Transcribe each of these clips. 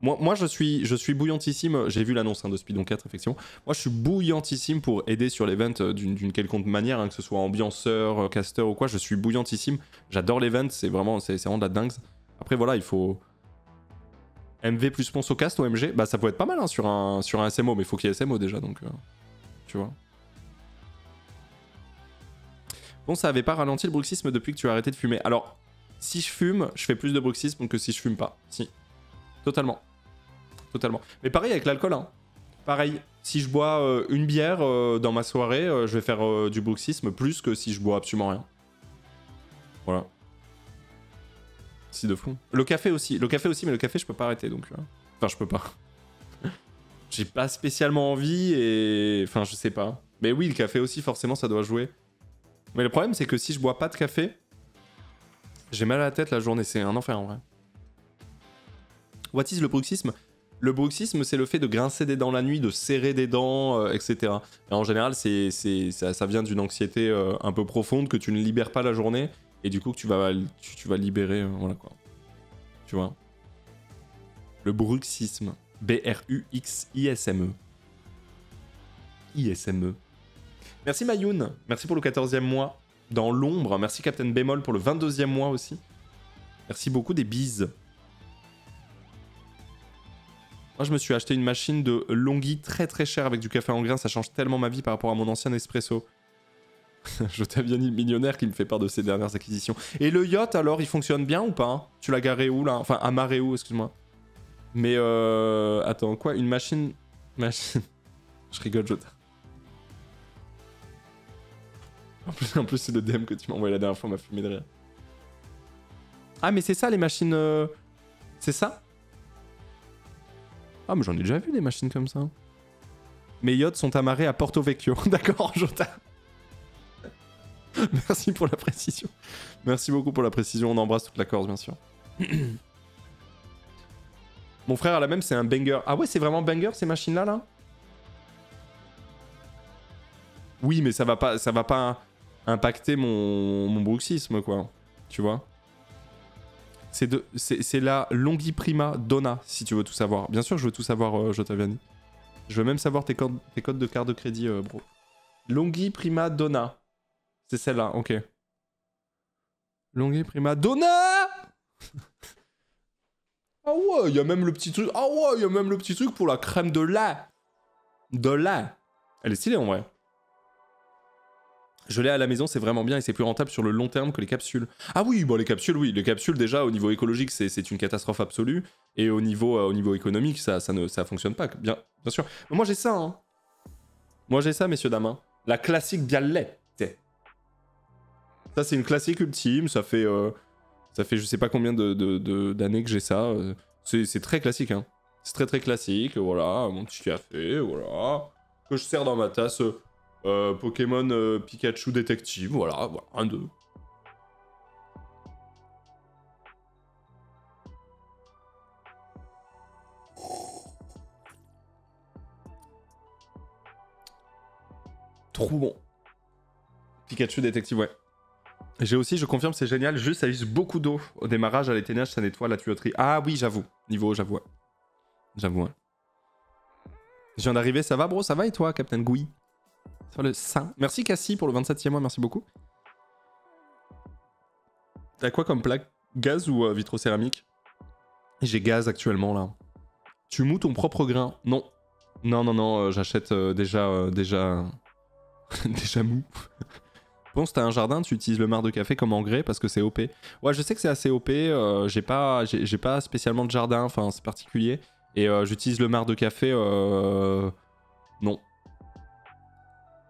Moi je suis bouillantissime. J'ai vu l'annonce de Speedon 4, effectivement. Moi, je suis bouillantissime pour aider sur l'event d'une quelconque manière, hein, que ce soit ambianceur, caster ou quoi. Je suis bouillantissime. J'adore l'event, c'est vraiment de la dingue. Après, voilà, il faut. MV plus sponsor cast ou MG, bah ça peut être pas mal hein, sur un SMO, mais il faut qu'il y ait SMO déjà, donc tu vois. Bon, ça avait pas ralenti le bruxisme depuis que tu as arrêté de fumer. Alors, si je fume, je fais plus de bruxisme que si je fume pas. Si. Totalement. Totalement. Mais pareil avec l'alcool, hein. Pareil, si je bois une bière dans ma soirée, je vais faire du bruxisme plus que si je bois absolument rien. Voilà. Si de fou. Le café aussi, mais le café je peux pas arrêter donc. Enfin, je peux pas. J'ai pas spécialement envie et. Enfin, je sais pas. Mais oui, le café aussi, forcément, ça doit jouer. Mais le problème, c'est que si je bois pas de café, j'ai mal à la tête la journée. C'est un enfer en vrai. What is le bruxisme? Le bruxisme, c'est le fait de grincer des dents la nuit, de serrer des dents, etc. Et en général, ça vient d'une anxiété un peu profonde que tu ne libères pas la journée. Et du coup, que tu vas libérer, voilà quoi. Tu vois. Le bruxisme. B-R-U-X-I-S-M-E. I-S-M-E. Merci Mayoun. Merci pour le 14e mois. Dans l'ombre. Merci Captain Bémol pour le 22e mois aussi. Merci beaucoup, des bises. Moi, je me suis acheté une machine de Longhi très très chère avec du café en grains. Ça change tellement ma vie par rapport à mon ancien espresso. Je t'avais dit millionnaire qui me fait part de ses dernières acquisitions. Et le yacht, alors, il fonctionne bien ou pas hein? Tu l'as garé où, là? Enfin, amarré où, excuse-moi. Mais, attends, quoi? Une machine... Je rigole, Jota. En plus c'est le DM que tu m'as envoyé la dernière fois, m'a fumé de rire. Ah, mais c'est ça, les machines... C'est ça? Ah, mais j'en ai déjà vu des machines comme ça. Mes yachts sont amarrés à Porto Vecchio. D'accord, Jota. Merci pour la précision. Merci beaucoup pour la précision. On embrasse toute la Corse, bien sûr. Mon frère a la même, c'est un banger. Ah ouais, c'est vraiment banger ces machines-là, là? Oui, mais ça va pas impacter mon bruxisme, quoi. Tu vois? C'est la Longhi Prima Donna, si tu veux tout savoir. Bien sûr, je veux tout savoir, Jotaviani. Je veux même savoir tes codes de carte de crédit, bro. Longhi Prima Donna. C'est celle-là, ok. Longhi Prima Donna. Ah ouais, il y a même le petit truc. Ah ouais, il y a même le petit truc pour la crème de lait. De lait. Elle est stylée en vrai. Je l'ai à la maison, c'est vraiment bien et c'est plus rentable sur le long terme que les capsules. Ah oui, bon les capsules, oui. Les capsules, déjà, au niveau écologique, c'est une catastrophe absolue. Et au niveau économique, ça fonctionne pas. Bien sûr. Mais moi, j'ai ça, hein. Moi, j'ai ça, messieurs, dames. Hein. La classique Biallet. Ça, c'est une classique ultime. Ça fait je sais pas combien d'années que j'ai ça. C'est très classique, hein. C'est très très classique. Voilà, mon petit café, voilà. Que je sers dans ma tasse... Pokémon Pikachu détective, voilà, un, deux. Trop bon. Pikachu détective, ouais. J'ai aussi, je confirme, c'est génial, juste ça use beaucoup d'eau. Au démarrage, à l'éteignage, ça nettoie la tuyauterie. Ah oui, j'avoue. Niveau, j'avoue. Ouais. J'avoue, ouais. Je viens d'arriver, ça va, bro? Ça va et toi, Captain Gouy? Sur le sein. Merci Cassie pour le 27e mois, merci beaucoup. T'as quoi comme plaque? Gaz ou vitrocéramique? J'ai gaz actuellement là. Tu mous ton propre grain? Non. Non, j'achète déjà déjà mou. Bon, si t'as un jardin, tu utilises le marc de café comme engrais parce que c'est OP. Ouais, je sais que c'est assez OP, j'ai pas spécialement de jardin, enfin c'est particulier. Et j'utilise le marc de café, non.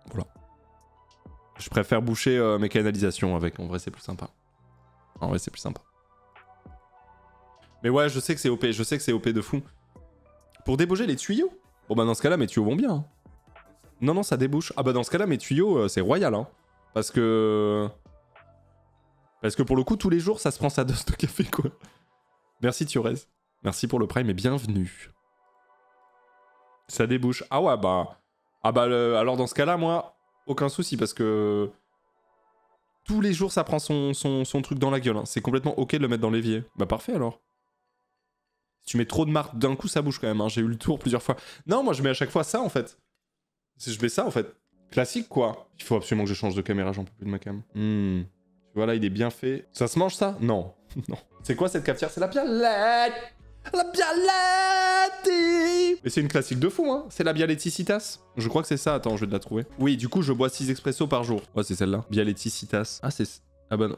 Voilà. Je préfère boucher mes canalisations avec, en vrai c'est plus sympa. En vrai c'est plus sympa. Mais ouais, je sais que c'est OP, de fou. Pour déboucher les tuyaux? Bon bah dans ce cas-là, mes tuyaux vont bien. Hein. Non, ça débouche. Ah bah dans ce cas-là, mes tuyaux, c'est royal. Hein. Parce que pour le coup, tous les jours, ça se prend sa dose de café, quoi. Merci Thiorez. Merci pour le prime et bienvenue. Ça débouche. Ah ouais, bah... Ah bah alors dans ce cas-là, moi, aucun souci, parce que... Tous les jours, ça prend son truc dans la gueule. Hein. C'est complètement ok de le mettre dans l'évier. Bah parfait alors. Si tu mets trop de marques d'un coup, ça bouge quand même. Hein. J'ai eu le tour plusieurs fois. Non, moi je mets à chaque fois ça en fait. Je mets ça en fait. Classique quoi. Il faut absolument que je change de caméra, j'en peux plus de ma cam. Tu vois là, il est bien fait. Ça se mange ça? Non. Non. C'est quoi cette cafetière? C'est la Bialetti. La Bialetti. Mais c'est une classique de fou, hein. C'est la Bialetti Citas. Je crois que c'est ça. Attends, je vais te la trouver. Oui, du coup, je bois 6 expresso par jour. Ouais, c'est celle-là. Bialetti Citas. Ah, c'est... Ah bah non.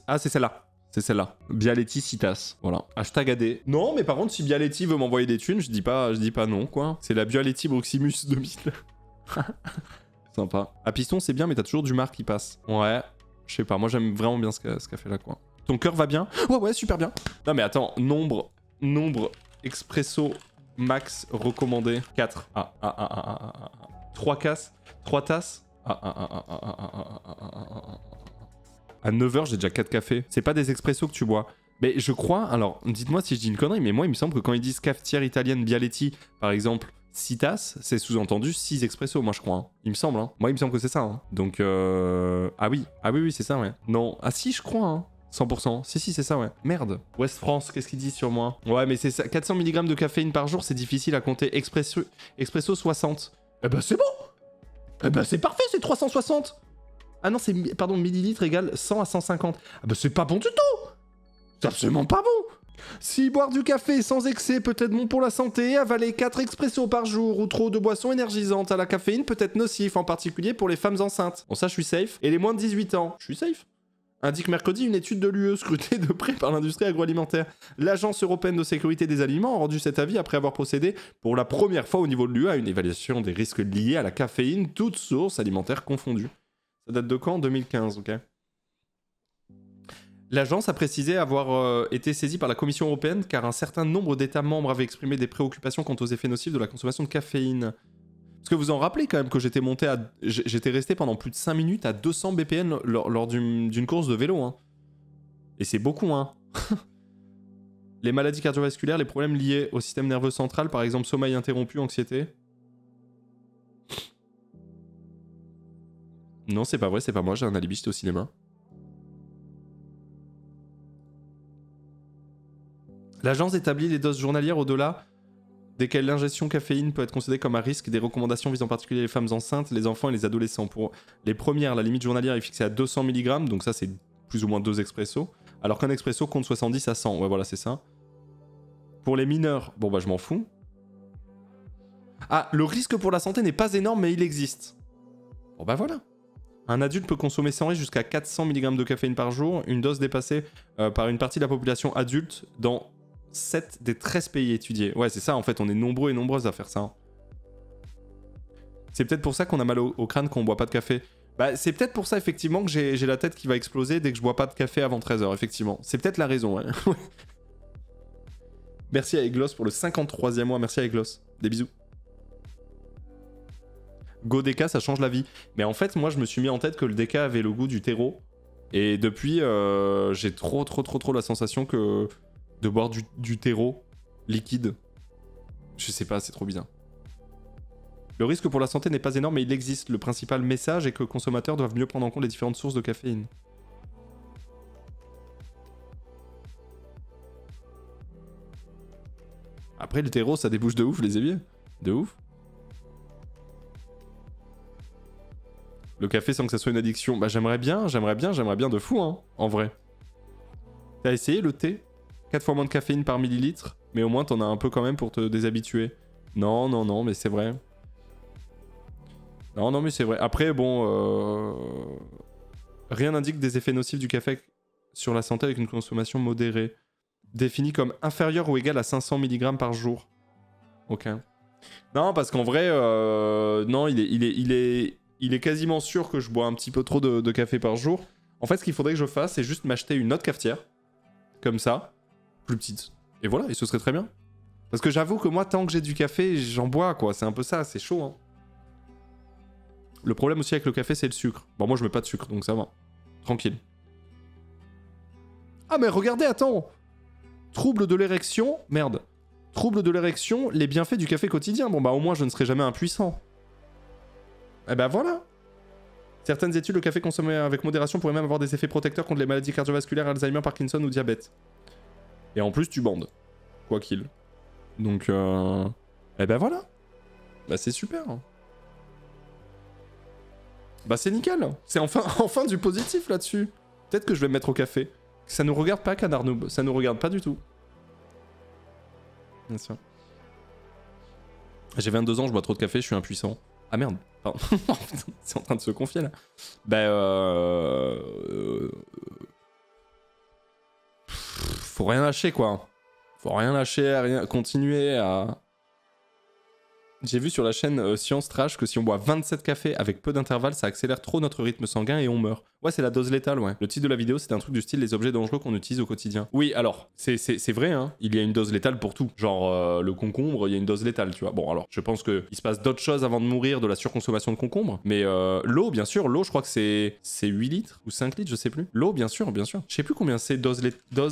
Ah, c'est celle-là. C'est celle-là. Bialetti Citas. Voilà. Hashtag AD. Non, mais par contre, si Bialetti veut m'envoyer des thunes, je dis pas non, quoi. C'est la Bialetti Broximus 2000. Sympa. À piston, c'est bien, mais t'as toujours du marque qui passe. Ouais. Je sais pas, moi j'aime vraiment bien ce café-là, quoi. Ton cœur va bien? Ouais, super bien. Non, mais attends, nombre expresso max recommandé. 4. 3 tasses. À 9h, j'ai déjà 4 cafés. C'est pas des expressos que tu bois. Mais je crois, alors, dites-moi si je dis une connerie, mais moi, il me semble que quand ils disent cafetière italienne Bialetti, par exemple, 6 tasses, c'est sous-entendu 6 expressos, moi, je crois. Hein. Il me semble, hein. Moi, il me semble que c'est ça. Hein. Donc, Ah oui, c'est ça, ouais. Non, ah si, je crois, hein. 100%. Si, c'est ça, ouais. Merde. West France, qu'est-ce qu'ils disent sur moi? Ouais, mais c'est ça. 400 mg de caféine par jour, c'est difficile à compter. Expresso 60. Eh ben, c'est bon. Eh ben, c'est parfait, c'est 360. Ah non, c'est... Pardon, millilitres égale 100 à 150. Ah bah c'est pas bon du tout. C'est absolument pas bon. Si boire du café sans excès peut être bon pour la santé, avaler 4 expressos par jour ou trop de boissons énergisantes à la caféine peut être nocif, en particulier pour les femmes enceintes. Bon ça je suis safe. Et les moins de 18 ans, je suis safe. Indique mercredi une étude de l'UE scrutée de près par l'industrie agroalimentaire. L'Agence européenne de sécurité des aliments a rendu cet avis après avoir procédé pour la première fois au niveau de l'UE à une évaluation des risques liés à la caféine, toutes sources alimentaires confondues. Ça date de quand? 2015, ok. L'agence a précisé avoir été saisie par la Commission européenne car un certain nombre d'États membres avaient exprimé des préoccupations quant aux effets nocifs de la consommation de caféine. Parce que vous en rappelez quand même que j'étais monté à... J'étais resté pendant plus de 5 minutes à 200 BPM lors d'une course de vélo, hein. Et c'est beaucoup, hein. Les maladies cardiovasculaires, les problèmes liés au système nerveux central, par exemple sommeil interrompu, anxiété... Non, c'est pas vrai, c'est pas moi, j'ai un alibi, j'étais au cinéma. L'agence établit les doses journalières au-delà desquelles l'ingestion caféine peut être considérée comme un risque. Des recommandations visant en particulier les femmes enceintes, les enfants et les adolescents. Pour les premières, la limite journalière est fixée à 200 mg, donc ça c'est plus ou moins 2 expressos. Alors qu'un expresso compte 70 à 100, ouais voilà c'est ça. Pour les mineurs, bon bah je m'en fous. Ah, le risque pour la santé n'est pas énorme mais il existe. Bon bah voilà. Un adulte peut consommer sans risque jusqu'à 400 mg de caféine par jour, une dose dépassée par une partie de la population adulte dans 7 des 13 pays étudiés. Ouais, c'est ça, en fait, on est nombreux et nombreuses à faire ça. Hein. C'est peut-être pour ça qu'on a mal au crâne quand on boit pas de café. Bah, c'est peut-être pour ça, effectivement, que j'ai la tête qui va exploser dès que je bois pas de café avant 13h, effectivement. C'est peut-être la raison, ouais. Merci à Eglos pour le 53e mois, merci à Eglos. Des bisous. Go DK, ça change la vie. Mais en fait, moi, je me suis mis en tête que le DK avait le goût du terreau. Et depuis, j'ai trop la sensation que de boire du terreau liquide. Je sais pas, c'est trop bizarre. Le risque pour la santé n'est pas énorme, mais il existe. Le principal message est que les consommateurs doivent mieux prendre en compte les différentes sources de caféine. Après, le terreau, ça débouche de ouf, les éviers. De ouf. Le café sans que ça soit une addiction. Bah j'aimerais bien de fou, hein, en vrai. T'as essayé le thé? 4 fois moins de caféine par millilitre, mais au moins t'en as un peu quand même pour te déshabituer. Non, mais c'est vrai. Non, mais c'est vrai. Après, bon... Rien n'indique des effets nocifs du café sur la santé avec une consommation modérée. Défini comme inférieur ou égal à 500 mg par jour. Ok. Non, parce qu'en vrai, non, il est quasiment sûr que je bois un petit peu trop de café par jour. En fait, ce qu'il faudrait que je fasse, c'est juste m'acheter une autre cafetière. Comme ça. Plus petite. Et voilà, et ce serait très bien. Parce que j'avoue que moi, tant que j'ai du café, j'en bois, quoi. C'est un peu ça, c'est chaud, hein. Le problème aussi avec le café, c'est le sucre. Bon, moi, je mets pas de sucre, donc ça va. Tranquille. Ah, mais regardez, attends. Trouble de l'érection. Merde. Trouble de l'érection, les bienfaits du café quotidien. Bon, bah, au moins, je ne serai jamais impuissant. Eh ben voilà. Certaines études, le café consommé avec modération pourrait même avoir des effets protecteurs contre les maladies cardiovasculaires, Alzheimer, Parkinson ou diabète. Et en plus, tu bandes. Quoi qu'il. Donc, eh ben voilà. Bah c'est super. Bah c'est nickel. C'est enfin du positif là-dessus. Peut-être que je vais me mettre au café. Ça nous regarde pas, Canard Noob. Ça nous regarde pas du tout. Bien sûr. J'ai 22 ans, je bois trop de café, je suis impuissant. Ah merde. Pardon. C'est en train de se confier là. Bah faut rien lâcher quoi. Faut rien lâcher, rien continuer à... J'ai vu sur la chaîne Science Trash que si on boit 27 cafés avec peu d'intervalle, ça accélère trop notre rythme sanguin et on meurt. Ouais, c'est la dose létale, ouais. Le titre de la vidéo, c'est un truc du style les objets dangereux qu'on utilise au quotidien. Oui, alors, c'est vrai, hein. Il y a une dose létale pour tout. Genre, le concombre, il y a une dose létale, tu vois. Bon, alors, je pense qu'il se passe d'autres choses avant de mourir de la surconsommation de concombre. Mais l'eau, bien sûr, l'eau, je crois que c'est 8 litres ou 5 litres, je sais plus. L'eau, bien sûr, bien sûr. Je sais plus combien c'est dose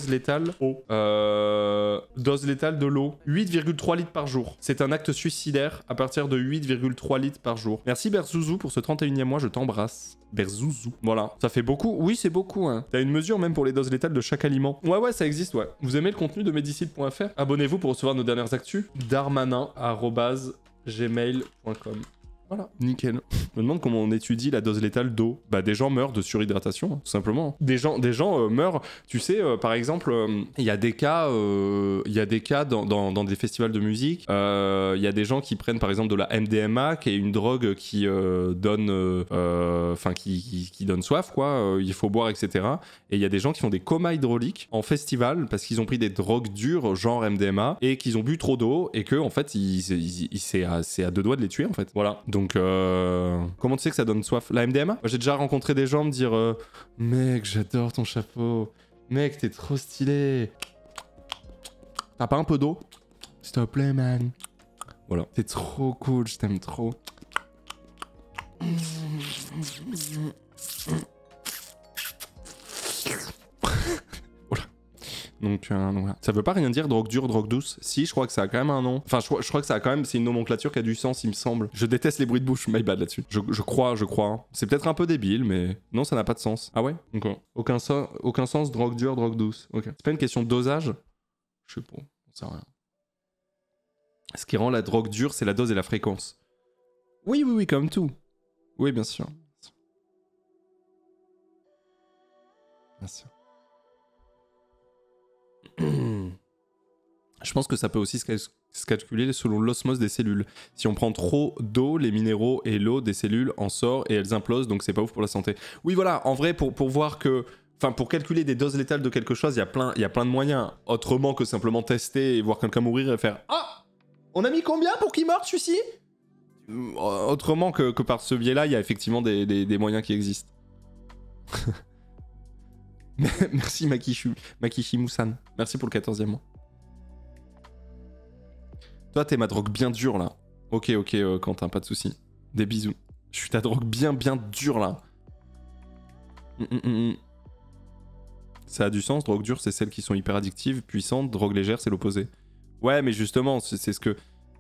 létale eau. Dose létale de l'eau. 8,3 litres par jour. C'est un acte suicidaire à partir de 8,3 litres par jour. Merci Berzouzou pour ce 31e mois, je t'embrasse. Berzouzou. Voilà. Ça fait beaucoup. Oui, c'est beaucoup, hein. T'as une mesure même pour les doses létales de chaque aliment. Ouais, ça existe, ouais. Vous aimez le contenu de Medicide.fr? Abonnez-vous pour recevoir nos dernières actus. darmanin@gmail.com. Voilà, nickel. Je me demande comment on étudie la dose létale d'eau. Bah, des gens meurent de surhydratation, hein, tout simplement. Des gens meurent, tu sais, par exemple, il y a des cas dans des festivals de musique, il y a des gens qui prennent par exemple de la MDMA, qui est une drogue qui donne qui donne soif, quoi, il faut boire, etc. Et il y a des gens qui font des comas hydrauliques en festival parce qu'ils ont pris des drogues dures, genre MDMA, et qu'ils ont bu trop d'eau, et que en fait, c'est à deux doigts de les tuer, en fait. Voilà. Donc, comment tu sais que ça donne soif? La MDMA? Moi, j'ai déjà rencontré des gens me dire mec, j'adore ton chapeau. Mec, t'es trop stylé. T'as pas un peu d'eau? S'il te plaît, man. Voilà. T'es trop cool, je t'aime trop. Donc voilà. Ça veut pas rien dire drogue dure, drogue douce. Si, je crois que ça a quand même un nom. Enfin, je crois que ça a quand même... C'est une nomenclature qui a du sens, il me semble. Je déteste les bruits de bouche, my bad là-dessus. Je crois. C'est peut-être un peu débile, mais... Non, ça n'a pas de sens. Ah ouais? Donc, aucun sens, drogue dure, drogue douce. Ok. C'est pas une question de dosage? Je sais pas, ça sert à rien. Ce qui rend la drogue dure, c'est la dose et la fréquence. Oui, comme tout. Oui, bien sûr. Bien sûr. Je pense que ça peut aussi se calculer selon l'osmose des cellules. Si on prend trop d'eau, les minéraux et l'eau des cellules en sortent et elles implosent, donc c'est pas ouf pour la santé. Oui, voilà, en vrai, pour voir que... Enfin, pour calculer des doses létales de quelque chose, il y a plein de moyens. Autrement que simplement tester et voir quelqu'un mourir et faire « Ah, on a mis combien pour qu'il meure, celui-ci ?» Autrement que par ce biais-là, il y a effectivement des moyens qui existent. Merci Makishi-Moussan. Merci pour le 14e mois. Toi, t'es ma drogue bien dure, là. Ok, Quentin, pas de soucis. Des bisous. Je suis ta drogue bien dure, là. Ça a du sens, drogue dure, c'est celles qui sont hyper addictives. Puissante, drogue légère, c'est l'opposé. Ouais, mais justement, c'est ce que...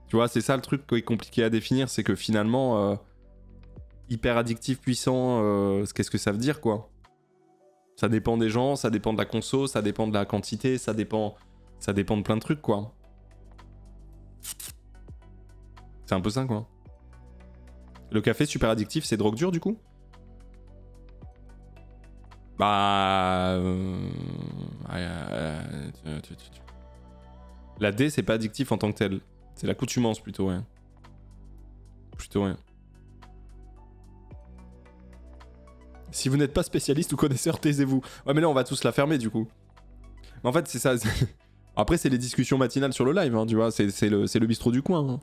Tu vois, c'est ça le truc qui est compliqué à définir, c'est que finalement... hyper addictif, puissant, qu'est-ce que ça veut dire, quoi? Ça dépend des gens, ça dépend de la conso, ça dépend de la quantité, ça dépend de plein de trucs, quoi. C'est un peu ça, quoi. Le café super addictif, c'est drogue dure, du coup? Bah... La D, c'est pas addictif en tant que tel. C'est l'accoutumance, plutôt, ouais. Si vous n'êtes pas spécialiste ou connaisseur, taisez-vous. Ouais, mais là, on va tous la fermer, du coup. Mais en fait, c'est ça. Après, c'est les discussions matinales sur le live, hein, tu vois. C'est le bistrot du coin. Hein.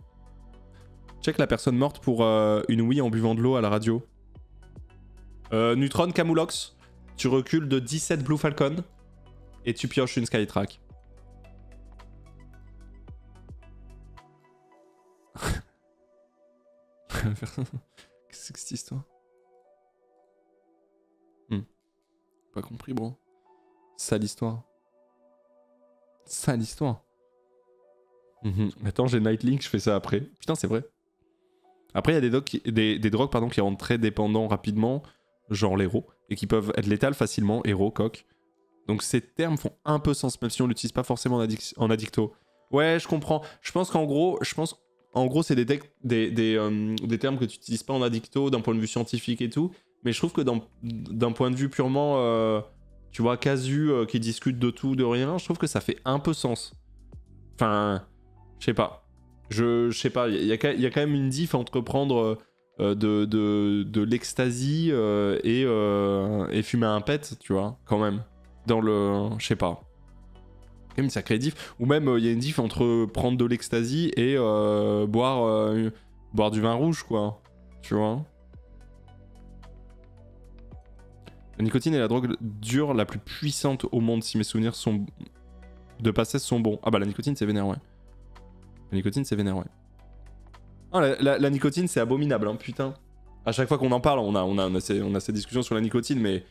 Check la personne morte pour une Wii en buvant de l'eau à la radio. Neutron Camoulox, tu recules de 17 Blue Falcon et tu pioches une Skytrack. Qu'est-ce que c'est que cette histoire? Pas compris, bro. Sale histoire. Attends, j'ai Nightlink, je fais ça après. Putain, c'est vrai. Après, il y a des drogues pardon, qui rendent très dépendants rapidement, genre l'héros, et qui peuvent être létales facilement, héros, coq. Donc ces termes font un peu sens, même si on l'utilise pas forcément en addicto. Ouais, je comprends. Je pense qu'en gros, c'est des termes que tu n'utilises pas en addicto d'un point de vue scientifique et tout. Mais je trouve que d'un point de vue purement, tu vois, casu, qui discute de tout, de rien, je trouve que ça fait un peu sens. Enfin, je sais pas. Je sais pas, il y a quand même une diff entre prendre de l'ecstasy et fumer un pet, tu vois, quand même. Dans le... Je sais pas. Quand même une sacrée diff. Ou même, il y a une diff entre prendre de l'ecstasy et boire du vin rouge, quoi. Tu vois. La nicotine est la drogue dure la plus puissante au monde, si mes souvenirs de passesse sont bons. Ah bah la nicotine, c'est vénère, ouais. La nicotine, c'est vénère, ouais. Ah, la nicotine, c'est abominable, hein, putain. À chaque fois qu'on en parle, on a ces discussions sur la nicotine, mais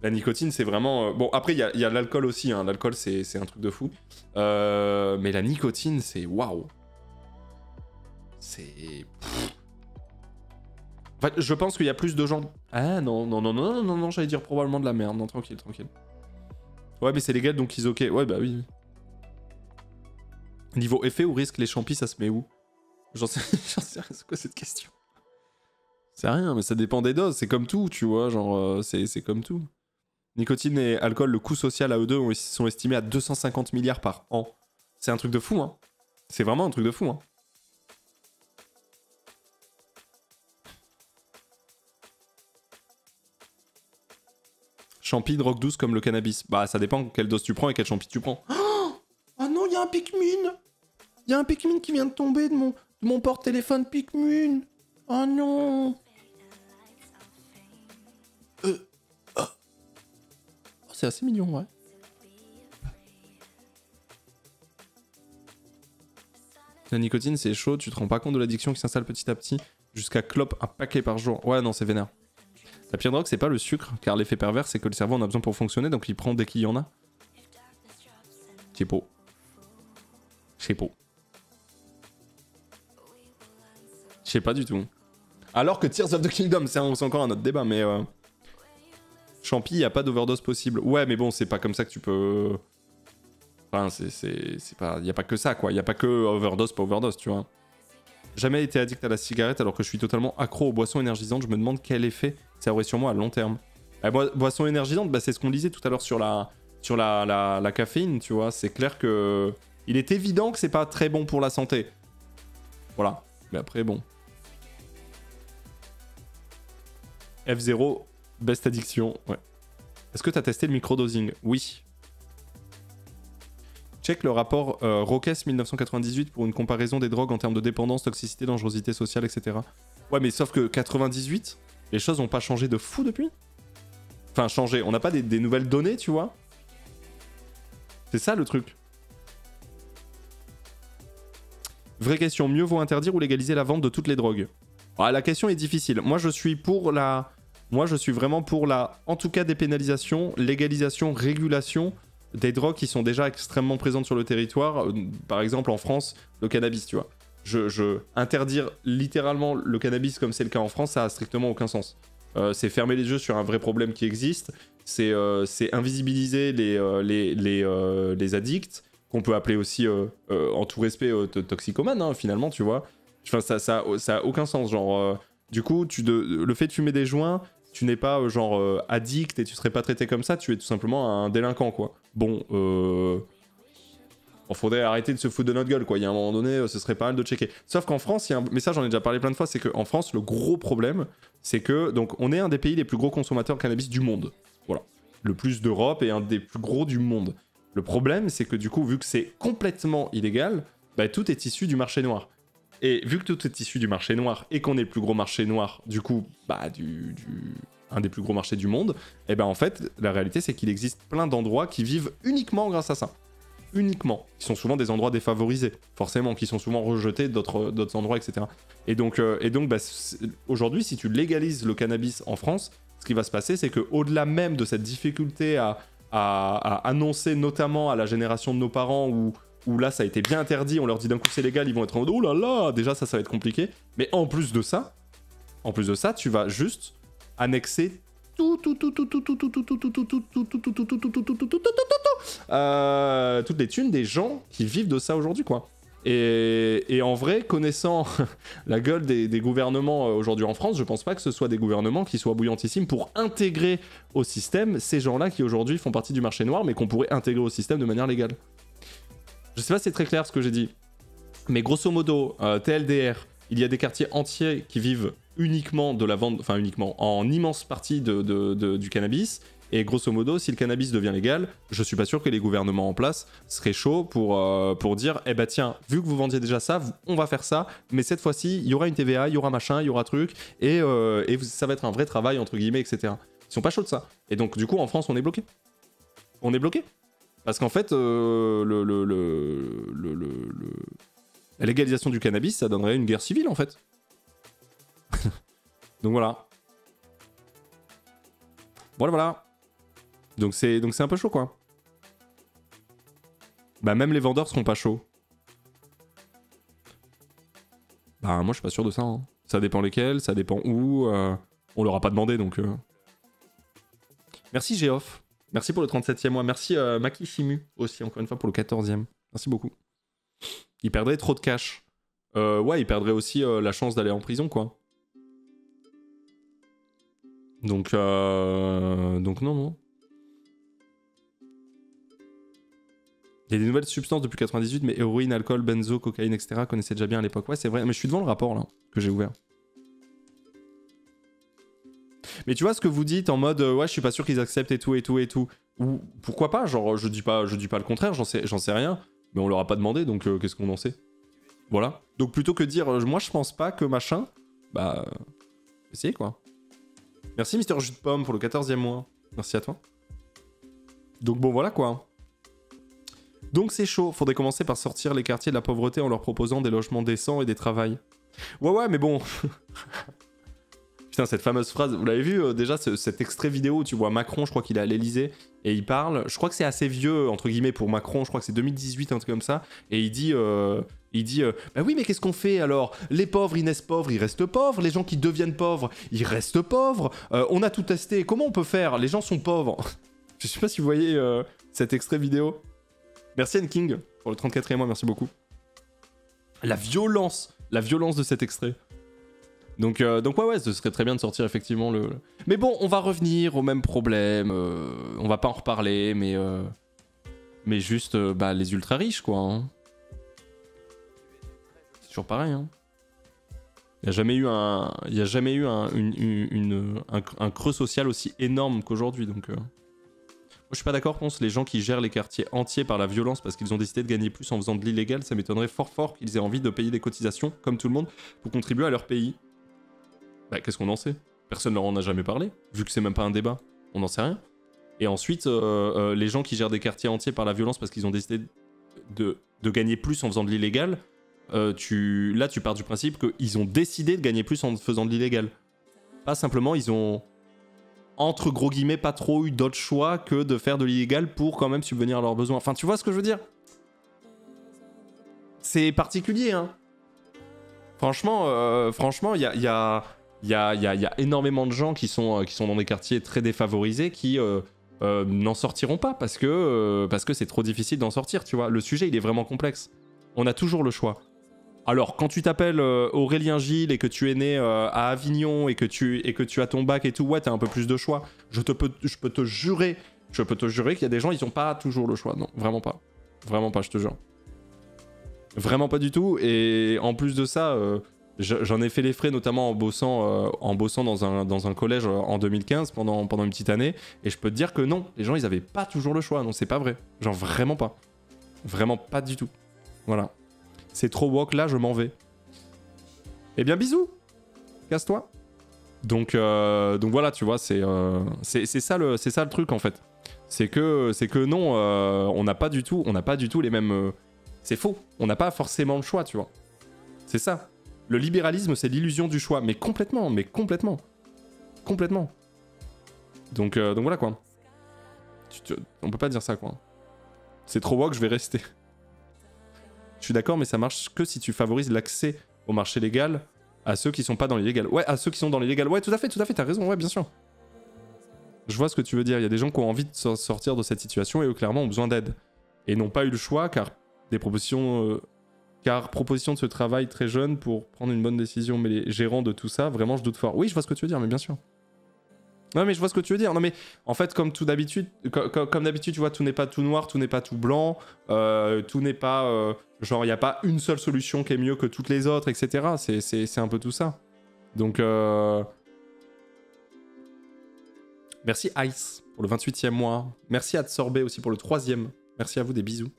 la nicotine, c'est vraiment... Bon, après, il y a l'alcool aussi, hein. L'alcool, c'est un truc de fou. Mais la nicotine, c'est... Waouh. C'est... En fait, je pense qu'il y a plus de gens... Ah, non, j'allais dire probablement de la merde. Non, tranquille. Ouais, mais c'est légal, donc ils ok. Ouais, bah oui. Niveau effet ou risque, les champis, ça se met où? J'en sais rien, c'est quoi cette question? C'est rien, mais ça dépend des doses, c'est comme tout, tu vois, genre, c'est comme tout. Nicotine et alcool, le coût social à eux deux sont estimés à 250 milliards par an. C'est un truc de fou, hein. C'est vraiment un truc de fou, hein. Champi, drogue douce comme le cannabis. Bah, ça dépend quelle dose tu prends et quel champi tu prends. Oh non, il y a un Pikmin! Il y a un Pikmin qui vient de tomber de mon porte-téléphone Pikmin! Oh non! Oh, c'est assez mignon, ouais. La nicotine, c'est chaud, tu te rends pas compte de l'addiction qui s'installe petit à petit, jusqu'à clope un paquet par jour. Ouais, non, c'est vénère. La pire drogue, c'est pas le sucre, car l'effet pervers, c'est que le cerveau en a besoin pour fonctionner, donc il prend dès qu'il y en a. Je sais pas du tout. Alors que Tears of the Kingdom, c'est encore un autre débat, mais... Champi, y a pas d'overdose possible. Ouais, mais bon, c'est pas comme ça que tu peux... Enfin, c'est pas... Y a pas que ça, quoi. Y a pas que overdose, pas overdose, tu vois. Jamais été addict à la cigarette alors que je suis totalement accro aux boissons énergisantes. Je me demande quel effet ça aurait sur moi à long terme. La boisson énergisante, bah, c'est ce qu'on disait tout à l'heure sur la caféine, tu vois. C'est clair que... Il est évident que c'est pas très bon pour la santé. Voilà. Mais après, bon. F0, best addiction, ouais. Est-ce que t'as testé le microdosing? Oui. Check le rapport Roques 1998 pour une comparaison des drogues en termes de dépendance, toxicité, dangerosité sociale, etc. Ouais, mais sauf que 98, les choses n'ont pas changé de fou depuis. Enfin, changé. On n'a pas des nouvelles données, tu vois. C'est ça le truc. Vraie question, mieux vaut interdire ou légaliser la vente de toutes les drogues? Ah, la question est difficile. Moi, je suis vraiment pour la, en tout cas, dépénalisation, légalisation, régulation des drogues qui sont déjà extrêmement présentes sur le territoire. Par exemple, en France, le cannabis, tu vois. Interdire littéralement le cannabis comme c'est le cas en France, ça a strictement aucun sens. C'est fermer les yeux sur un vrai problème qui existe. C'est invisibiliser les addicts, qu'on peut appeler aussi, en tout respect, toxicomanes, hein, finalement, tu vois. Enfin, ça a aucun sens, genre... du coup, le fait de fumer des joints, tu n'es pas, addict et tu serais pas traité comme ça, tu es tout simplement un délinquant, quoi. Bon, faudrait arrêter de se foutre de notre gueule, quoi. Il y a un moment donné, ce serait pas mal de checker. Sauf qu'en France, mais ça, j'en ai déjà parlé plein de fois, c'est qu'en France, le gros problème, c'est que, donc, on est un des pays les plus gros consommateurs de cannabis du monde. Voilà. Le plus d'Europe et un des plus gros du monde. Le problème, c'est que du coup, vu que c'est complètement illégal, bah, tout est issu du marché noir. Et vu que tout est issu du marché noir et qu'on est le plus gros marché noir, du coup, bah, un des plus gros marchés du monde, et ben en fait, la réalité, c'est qu'il existe plein d'endroits qui vivent uniquement grâce à ça. Uniquement. Qui sont souvent des endroits défavorisés, forcément, qui sont souvent rejetés d'autres endroits, etc. Et donc bah, aujourd'hui, si tu légalises le cannabis en France, ce qui va se passer, c'est qu'au-delà même de cette difficulté à annoncer, notamment à la génération de nos parents, où là ça a été bien interdit, on leur dit d'un coup c'est légal, ils vont être en mode oh là là, déjà ça va être compliqué. Mais en plus de ça, tu vas juste annexer toutes les thunes des gens qui vivent de ça aujourd'hui, quoi. Et en vrai, connaissant la gueule des gouvernements aujourd'hui en France, je pense pas que ce soit des gouvernements qui soient bouillantissimes pour intégrer au système ces gens-là qui aujourd'hui font partie du marché noir, mais qu'on pourrait intégrer au système de manière légale. Je sais pas si c'est très clair ce que j'ai dit, mais grosso modo, TLDR, il y a des quartiers entiers qui vivent uniquement de la vente, enfin uniquement, en immense partie du cannabis. Et grosso modo, si le cannabis devient légal, je suis pas sûr que les gouvernements en place seraient chauds pour dire, eh bah tiens, vu que vous vendiez déjà ça, on va faire ça, mais cette fois-ci, il y aura une TVA, il y aura machin, il y aura truc, et ça va être un vrai travail, entre guillemets, etc. Ils sont pas chauds de ça. Et donc, du coup, en France, on est bloqué. On est bloqué. Parce qu'en fait, la légalisation du cannabis, ça donnerait une guerre civile, en fait. Donc voilà. Voilà. Donc c'est un peu chaud, quoi. Bah même les vendeurs seront pas chauds. Bah moi je suis pas sûr de ça. Hein. Ça dépend lesquels, ça dépend où. On leur a pas demandé donc. Merci Geoff. Merci pour le 37e mois. Merci Maki Shimu aussi encore une fois pour le 14e. Merci beaucoup. Il perdrait trop de cash. Ouais, il perdrait aussi la chance d'aller en prison, quoi. Donc non. Il y a des nouvelles substances depuis 98, mais héroïne, alcool, benzo, cocaïne, etc. connaissaient déjà bien à l'époque. Ouais, c'est vrai, mais je suis devant le rapport, là, que j'ai ouvert. Mais tu vois ce que vous dites en mode, ouais, je suis pas sûr qu'ils acceptent et tout. Ou pourquoi pas, genre, je dis pas le contraire, j'en sais rien. Mais on leur a pas demandé, donc qu'est-ce qu'on en sait? Voilà. Donc plutôt que dire, moi je pense pas que machin, bah... essayez, quoi. Merci Mister Jus de Pomme pour le 14e mois. Merci à toi. Donc bon, voilà, quoi. Donc c'est chaud, faudrait commencer par sortir les quartiers de la pauvreté en leur proposant des logements décents et des travails. Ouais, mais bon... Putain, cette fameuse phrase, vous l'avez vu déjà, cet extrait vidéo où tu vois Macron, je crois qu'il est à l'Elysée, et il parle, je crois que c'est assez vieux, entre guillemets, pour Macron, je crois que c'est 2018, un truc comme ça, et il dit, bah oui, mais qu'est-ce qu'on fait alors? Les pauvres, ils naissent pauvres, ils restent pauvres, les gens qui deviennent pauvres, ils restent pauvres, on a tout testé, comment on peut faire? Les gens sont pauvres. Je sais pas si vous voyez cet extrait vidéo. Merci N-King pour le 34e mois, merci beaucoup. La violence de cet extrait. Donc ouais, ce serait très bien de sortir effectivement le... Mais bon, on va revenir au même problème, on va pas en reparler, mais juste les ultra riches, quoi. Hein. C'est toujours pareil, hein. Il n'y a jamais eu un creux social aussi énorme qu'aujourd'hui, donc... Moi, je suis pas d'accord, Ponce, les gens qui gèrent les quartiers entiers par la violence parce qu'ils ont décidé de gagner plus en faisant de l'illégal, ça m'étonnerait fort qu'ils aient envie de payer des cotisations, comme tout le monde, pour contribuer à leur pays. Bah, qu'est-ce qu'on en sait? Personne leur en a jamais parlé, vu que c'est même pas un débat. On n'en sait rien. Et ensuite, les gens qui gèrent des quartiers entiers par la violence parce qu'ils ont décidé de gagner plus en faisant de l'illégal, là, tu pars du principe qu'ils ont décidé de gagner plus en faisant de l'illégal. Pas simplement, ils ont... entre gros guillemets, pas trop eu d'autre choix que de faire de l'illégal pour quand même subvenir à leurs besoins. Enfin, tu vois ce que je veux dire? C'est particulier, hein. Franchement, il y a énormément de gens qui sont dans des quartiers très défavorisés qui n'en sortiront pas parce que c'est trop difficile d'en sortir, tu vois. Le sujet, il est vraiment complexe. On a toujours le choix. Alors, quand tu t'appelles Aurélien Gilles et que tu es né à Avignon et que tu as ton bac et tout, ouais, t'as un peu plus de choix. Je peux te jurer qu'il y a des gens, ils n'ont pas toujours le choix. Non, vraiment pas. Vraiment pas, je te jure. Vraiment pas du tout. Et en plus de ça, j'en ai fait les frais, notamment en bossant dans un collège en 2015 pendant une petite année. Et je peux te dire que non, les gens, ils avaient pas toujours le choix. Non, c'est pas vrai. Genre vraiment pas. Vraiment pas du tout. Voilà. C'est trop woke, là, je m'en vais. Eh bien, bisous. Casse-toi. Donc voilà, tu vois, c'est ça le truc, en fait. C'est que non, on n'a pas du tout les mêmes... c'est faux. On n'a pas forcément le choix, tu vois. C'est ça. Le libéralisme, c'est l'illusion du choix. Mais complètement. Complètement. Donc voilà, quoi. On peut pas dire ça, quoi. C'est trop woke, je vais rester. Je suis d'accord, mais ça marche que si tu favorises l'accès au marché légal à ceux qui sont pas dans l'illégal. Ouais, à ceux qui sont dans l'illégal. Ouais, tout à fait, t'as raison, ouais, bien sûr. Je vois ce que tu veux dire. Il y a des gens qui ont envie de sortir de cette situation et eux, clairement, ont besoin d'aide. Et n'ont pas eu le choix car proposition de ce travail très jeune pour prendre une bonne décision. Mais les gérants de tout ça, vraiment, je doute fort. Oui, je vois ce que tu veux dire, mais bien sûr. Non, mais je vois ce que tu veux dire. Non, mais en fait, comme d'habitude, tu vois, tout n'est pas tout noir, tout n'est pas tout blanc, tout n'est pas... genre, il n'y a pas une seule solution qui est mieux que toutes les autres, etc. C'est un peu tout ça. Donc... Merci Ice pour le 28e mois. Merci Adsorbé aussi pour le 3e. Merci à vous, des bisous.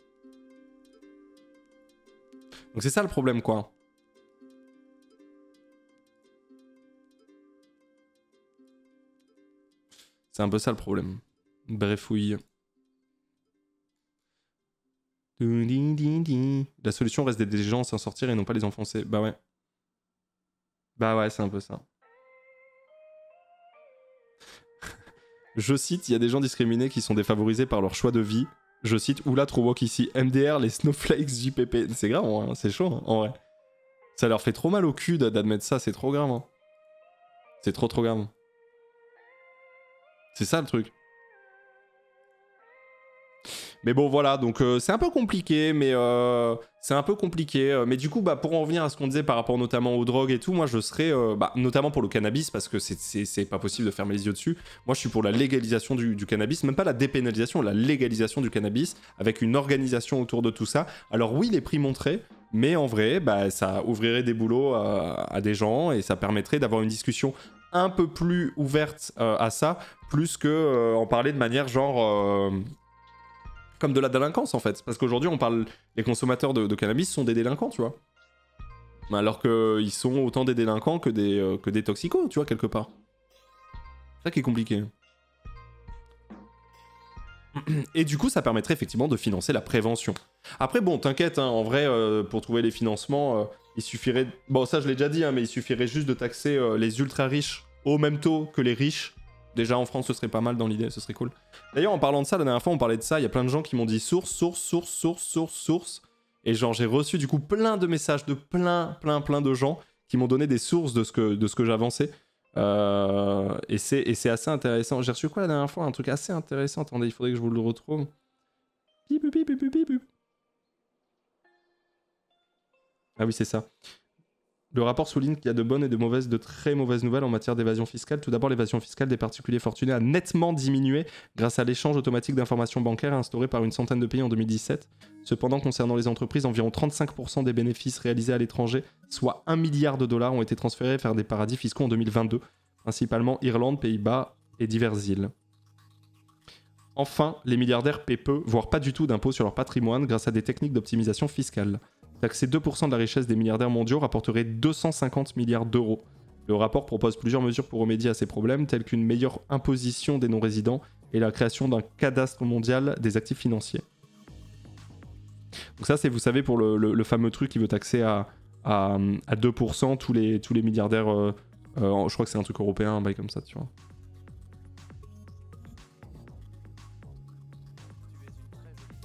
Donc c'est ça le problème, quoi. C'est un peu ça le problème. Brefouille. La solution reste d'aider les gens à s'en sortir et non pas les enfoncer. Bah ouais. Bah ouais, c'est un peu ça. Je cite, il y a des gens discriminés qui sont défavorisés par leur choix de vie. Je cite, oula, trop woke ici. MDR, les snowflakes, JPP. C'est grave, hein, c'est chaud, hein, en vrai. Ça leur fait trop mal au cul d'admettre ça, c'est trop grave. Hein. C'est trop grave. C'est ça le truc. Mais bon, voilà, donc c'est un peu compliqué, mais mais du coup, bah, pour en revenir à ce qu'on disait par rapport notamment aux drogues et tout, moi je serais, notamment pour le cannabis, parce que c'est pas possible de fermer les yeux dessus. Moi je suis pour la légalisation du cannabis, même pas la dépénalisation, la légalisation du cannabis, avec une organisation autour de tout ça. Alors oui, les prix monteraient, mais en vrai, bah, ça ouvrirait des boulots à des gens et ça permettrait d'avoir une discussion un peu plus ouverte à ça, plus que en parler de manière genre... comme de la délinquance en fait, parce qu'aujourd'hui on parle, les consommateurs de cannabis sont des délinquants, tu vois, alors qu'ils sont autant des délinquants que des toxicos, tu vois, quelque part. C'est ça qui est compliqué. Et du coup ça permettrait effectivement de financer la prévention. Après bon, t'inquiète, hein, en vrai, pour trouver les financements, il suffirait, bon ça je l'ai déjà dit, hein, mais il suffirait juste de taxer les ultra riches au même taux que les riches. Déjà en France, ce serait pas mal dans l'idée, ce serait cool. D'ailleurs, en parlant de ça, la dernière fois, on parlait de ça, il y a plein de gens qui m'ont dit source. Et genre, j'ai reçu du coup plein de messages de plein de gens qui m'ont donné des sources de ce que j'avançais. Et c'est assez intéressant. J'ai reçu quoi la dernière fois? Un truc assez intéressant. Attendez, il faudrait que je vous le retrouve. Ah oui, c'est ça. Le rapport souligne qu'il y a de bonnes et de très mauvaises nouvelles en matière d'évasion fiscale. Tout d'abord, l'évasion fiscale des particuliers fortunés a nettement diminué grâce à l'échange automatique d'informations bancaires instauré par une centaine de pays en 2017. Cependant, concernant les entreprises, environ 35% des bénéfices réalisés à l'étranger, soit 1 milliard de dollars, ont été transférés vers des paradis fiscaux en 2022, principalement Irlande, Pays-Bas et diverses îles. Enfin, les milliardaires paient peu, voire pas du tout d'impôts sur leur patrimoine grâce à des techniques d'optimisation fiscale. Taxer 2% de la richesse des milliardaires mondiaux rapporterait 250 milliards d'euros. Le rapport propose plusieurs mesures pour remédier à ces problèmes, telles qu'une meilleure imposition des non-résidents et la création d'un cadastre mondial des actifs financiers. Donc ça, c'est, vous savez, pour le fameux truc qui veut taxer à 2% tous les milliardaires... je crois que c'est un truc européen, un bail comme ça, tu vois.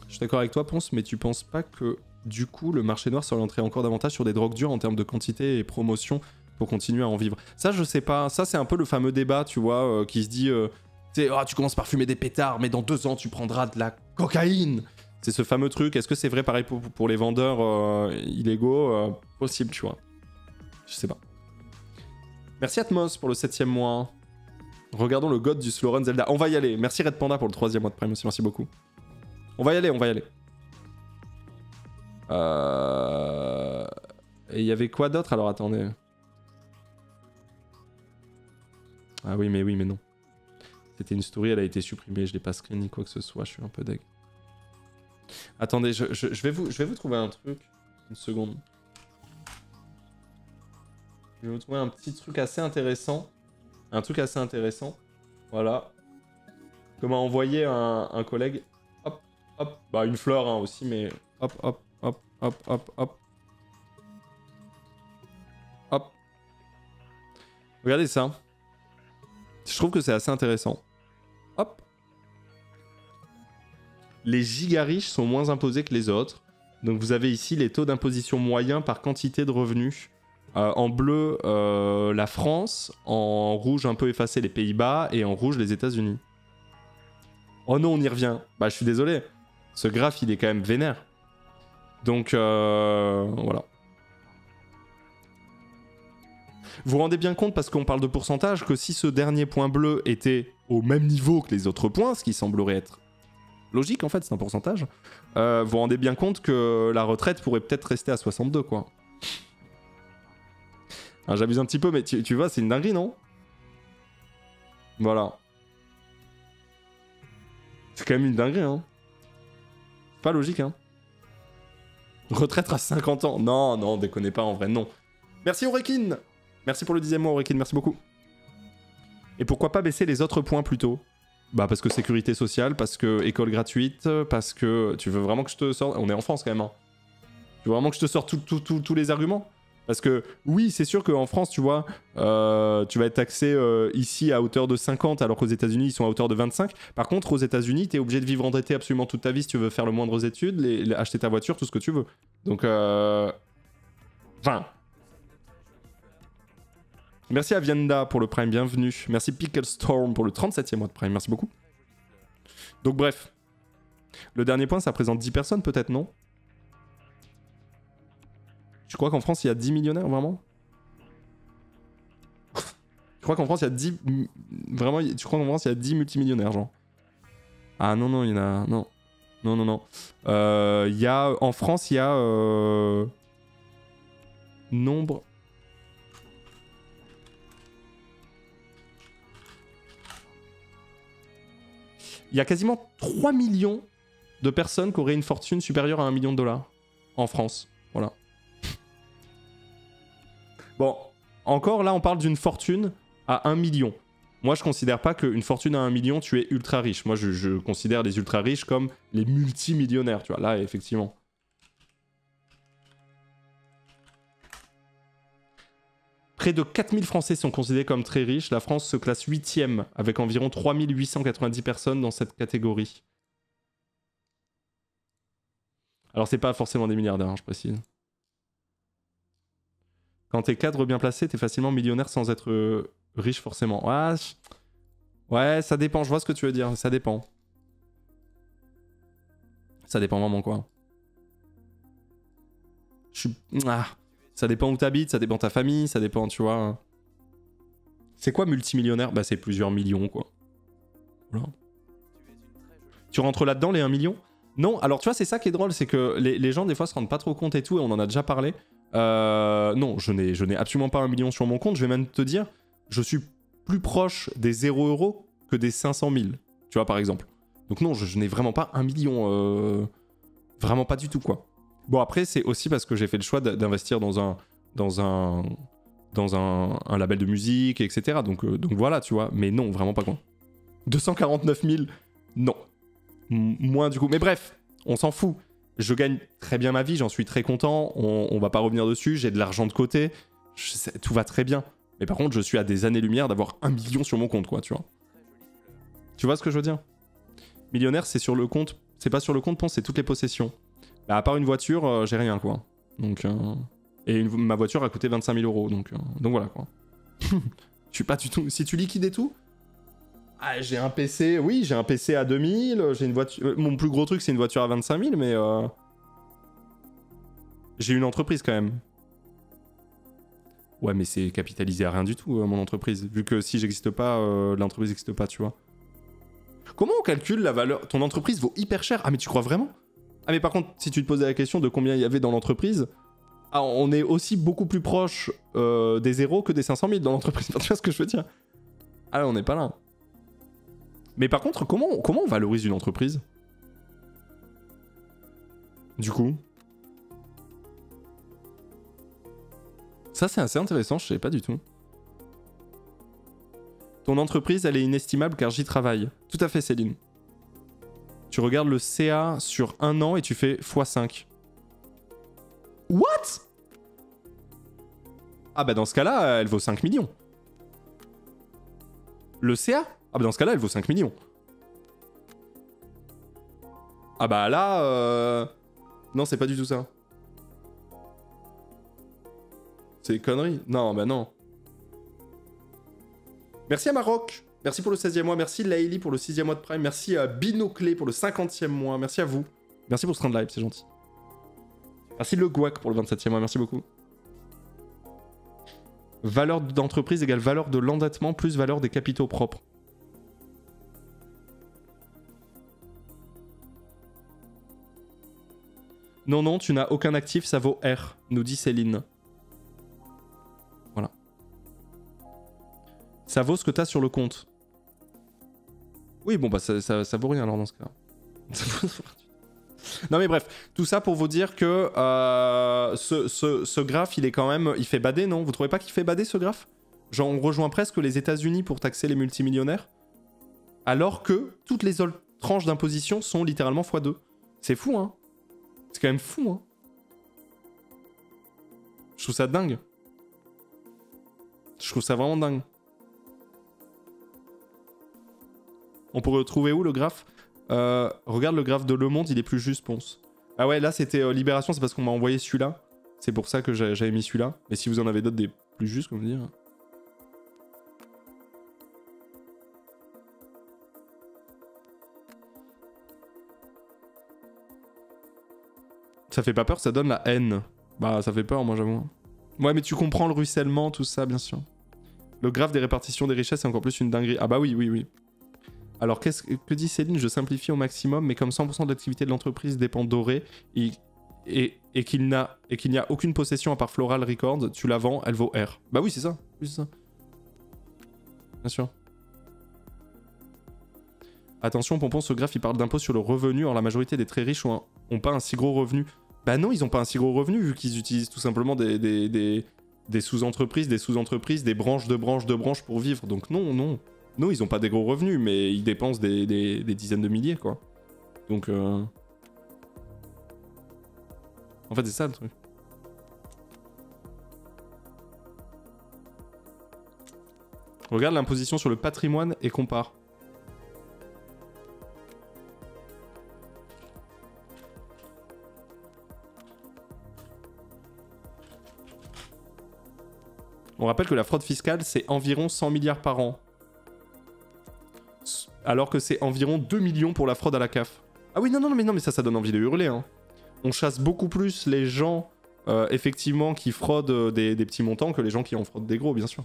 Je suis d'accord avec toi, Ponce, mais tu penses pas que... Du coup, le marché noir s'orienterait encore davantage sur des drogues dures en termes de quantité et promotion pour continuer à en vivre. Ça, je sais pas. Ça, c'est un peu le fameux débat, tu vois, qui se dit tu commences par fumer des pétards, mais dans 2 ans, tu prendras de la cocaïne. C'est ce fameux truc. Est-ce que c'est vrai pareil pour les vendeurs illégaux possible, tu vois. Je sais pas. Merci Atmos pour le 7e mois. Regardons le god du slow run Zelda. On va y aller. Merci Red Panda pour le 3e mois de prime aussi. Merci beaucoup. On va y aller. Et il y avait quoi d'autre? Alors attendez. Ah oui mais non. C'était une story, elle a été supprimée, je l'ai pas screen ni quoi que ce soit, je suis un peu deg. Attendez, je vais vous trouver un truc. Une seconde. Je vais vous trouver un petit truc assez intéressant. Voilà. Comment envoyer un collègue. Hop. Bah une fleur hein, aussi, mais hop. Regardez ça. Je trouve que c'est assez intéressant. Hop. Les giga riches sont moins imposés que les autres. Donc vous avez ici les taux d'imposition moyens par quantité de revenus. En bleu, la France. En rouge un peu effacé, les Pays-Bas. Et en rouge, les États-Unis. Oh non, on y revient. Bah, je suis désolé. Ce graphe, il est quand même vénère. Donc, voilà. Vous vous rendez bien compte, parce qu'on parle de pourcentage, que si ce dernier point bleu était au même niveau que les autres points, ce qui semblerait être logique en fait, c'est un pourcentage, vous vous rendez bien compte que la retraite pourrait peut-être rester à 62, quoi. J'abuse un petit peu, mais tu vois, c'est une dinguerie, non? Voilà. C'est quand même une dinguerie, hein. Pas logique, hein. Retraite à 50 ans. Non, non, déconnez pas, en vrai, non. Merci Orekin. Merci pour le 10e mois, Orekin, merci beaucoup. Et pourquoi pas baisser les autres points plus tôt? Bah parce que sécurité sociale, parce que école gratuite, parce que... Tu veux vraiment que je te sorte... On est en France quand même, hein. Tu veux vraiment que je te sorte tous les arguments? Parce que oui, c'est sûr qu'en France, tu vois, tu vas être taxé ici à hauteur de 50, alors qu'aux États-Unis ils sont à hauteur de 25. Par contre, aux États-Unis t'es obligé de vivre endetté absolument toute ta vie si tu veux faire le moindre études, acheter ta voiture, tout ce que tu veux. Donc, enfin... Merci à Vianda pour le Prime, bienvenue. Merci Pickle Storm pour le 37e mois de Prime, merci beaucoup. Donc bref. Le dernier point, ça présente 10 personnes peut-être, non? Tu crois qu'en France, il y a 10 millionnaires, vraiment? Tu crois qu'en France, il y a 10... Vraiment, tu crois qu'en France, il y a 10 multimillionnaires, genre? Ah non, non, il y en a... Non. Non, non, non. Il y a... En France, il y a... Nombre... Il y a quasiment 3 millions de personnes qui auraient une fortune supérieure à 1 million de dollars en France. Voilà. Bon, encore là, on parle d'une fortune à 1 million. Moi, je considère pas qu'une fortune à 1 million, tu es ultra riche. Moi, je considère les ultra riches comme les multimillionnaires, tu vois. Là, effectivement. Près de 4000 Français sont considérés comme très riches. La France se classe 8e avec environ 3890 personnes dans cette catégorie. Alors, c'est pas forcément des milliardaires, hein, je précise. Quand t'es cadre bien placé, t'es facilement millionnaire sans être riche forcément. Ouais, ça dépend, je vois ce que tu veux dire, ça dépend. Ça dépend vraiment quoi. Ça dépend où t'habites, ça dépend de ta famille, ça dépend, tu vois. C'est quoi multimillionnaire? Bah c'est plusieurs millions quoi. Voilà. Tu rentres là-dedans les 1 million? Non, alors tu vois c'est ça qui est drôle, c'est que les gens des fois se rendent pas trop compte et tout, et on en a déjà parlé. Non, je n'ai absolument pas 1 million sur mon compte, je vais même te dire, je suis plus proche des 0 € que des 500 000, tu vois par exemple. Donc non, je n'ai vraiment pas 1 million, vraiment pas du tout quoi. Bon après c'est aussi parce que j'ai fait le choix d'investir dans un label de musique, etc. Donc voilà, tu vois, mais non, vraiment pas quoi. 249 000, non. Moins du coup, mais bref, on s'en fout. Je gagne très bien ma vie, j'en suis très content, on va pas revenir dessus, j'ai de l'argent de côté, tout va très bien. Mais par contre, je suis à des années-lumière d'avoir 1 million sur mon compte, quoi, tu vois. Tu vois ce que je veux dire? Millionnaire, c'est sur le compte, c'est pas sur le compte, c'est toutes les possessions. Bah, à part une voiture, j'ai rien, quoi. Donc, et ma voiture a coûté 25 000 €, donc voilà, quoi. Je suis pas du tout... Si tu liquides et tout... Ah, j'ai un PC, oui, j'ai un PC à 2000, j'ai une voiture... Mon plus gros truc, c'est une voiture à 25 000, mais... J'ai une entreprise, quand même. Ouais, mais c'est capitalisé à rien du tout, mon entreprise. Vu que si j'existe pas, l'entreprise n'existe pas, tu vois. Comment on calcule la valeur? Ton entreprise vaut hyper cher. Ah, mais tu crois vraiment? Ah, mais par contre, si tu te posais la question de combien il y avait dans l'entreprise... Ah, on est aussi beaucoup plus proche des 0 que des 500 000 dans l'entreprise. Tu vois ce que je veux dire? Ah, on n'est pas là. Mais par contre, comment on valorise une entreprise? Du coup, ça c'est assez intéressant, je savais pas du tout. Ton entreprise, elle est inestimable car j'y travaille. Tout à fait, Céline. Tu regardes le CA sur 1 an et tu fais x5. What? Ah bah dans ce cas-là, elle vaut 5 millions. Le CA? Ah bah dans ce cas-là, elle vaut 5 millions. Ah bah là... Non, c'est pas du tout ça. C'est connerie. Non, bah non. Merci à Maroc Merci pour le 16e mois. Merci Laïli pour le 6e mois de Prime. Merci à Binoclé pour le 50e mois. Merci à vous. Merci pour ce train de live, c'est gentil. Merci le Guac pour le 27e mois. Merci beaucoup. Valeur d'entreprise égale valeur de l'endettement plus valeur des capitaux propres. Non, non, tu n'as aucun actif, ça vaut R, nous dit Céline. Voilà. Ça vaut ce que tu as sur le compte. Oui, bon, bah ça vaut rien alors dans ce cas. Non mais bref, tout ça pour vous dire que ce graphe, il est quand même... Il fait bader, non? Vous trouvez pas qu'il fait bader ce graphe? Genre on rejoint presque les États-Unis pour taxer les multimillionnaires, alors que toutes les autres tranches d'imposition sont littéralement x2. C'est fou, hein? C'est quand même fou, hein? Je trouve ça dingue. Je trouve ça vraiment dingue. On pourrait retrouver où le graphe? Regarde le graphe de Le Monde, il est plus juste, Ponce. Ah ouais, là c'était Libération, c'est parce qu'on m'a envoyé celui-là. C'est pour ça que j'avais mis celui-là. Mais si vous en avez d'autres des plus justes, comment dire. Ça fait pas peur, ça donne la haine. Bah ça fait peur, moi j'avoue. Ouais, mais tu comprends le ruissellement, tout ça, bien sûr. Le graphe des répartitions des richesses, c'est encore plus une dinguerie. Ah bah oui, oui, oui. Alors, que dit Céline? Je simplifie au maximum, mais comme 100% de l'activité de l'entreprise dépend d'Oré et qu'il n'y a aucune possession à part Floral Records, tu la vends, elle vaut R. Bah oui, c'est ça. Oui, c'est ça. Bien sûr. Attention, Pompon, ce graphe, il parle d'impôt sur le revenu. Or, la majorité des très riches ont pas un si gros revenu. Bah non, ils ont pas un si gros revenu, vu qu'ils utilisent tout simplement des sous-entreprises, des branches de branches de branches pour vivre. Donc non, non. Non, ils ont pas des gros revenus, mais ils dépensent des dizaines de milliers, quoi. Donc, en fait, c'est ça le truc. Regarde l'imposition sur le patrimoine et compare. On rappelle que la fraude fiscale, c'est environ 100 milliards par an. Alors que c'est environ 2 millions pour la fraude à la CAF. Ah oui, non, mais ça donne envie de hurler. Hein. On chasse beaucoup plus les gens, effectivement, qui fraudent des petits montants que les gens qui en fraudent des gros, bien sûr.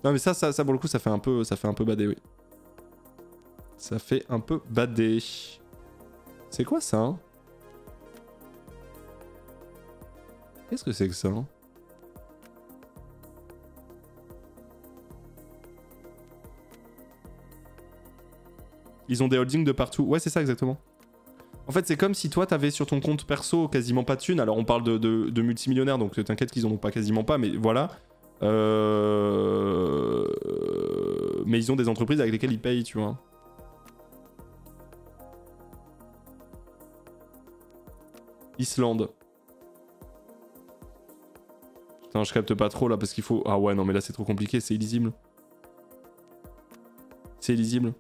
Non, mais ça pour le coup, ça fait un peu bader, oui. Ça fait un peu bader. C'est quoi ça, hein? Qu'est-ce que c'est que ça, hein? Ils ont des holdings de partout. Ouais, c'est ça exactement. En fait, c'est comme si toi, t'avais sur ton compte perso quasiment pas de thunes. Alors, on parle de multimillionnaires, donc t'inquiète qu'ils en ont pas quasiment pas, mais voilà. Mais ils ont des entreprises avec lesquelles ils payent, tu vois. Islande. Putain, je capte pas trop là parce qu'il faut... Ah ouais, non, mais là, c'est trop compliqué, c'est illisible. C'est illisible.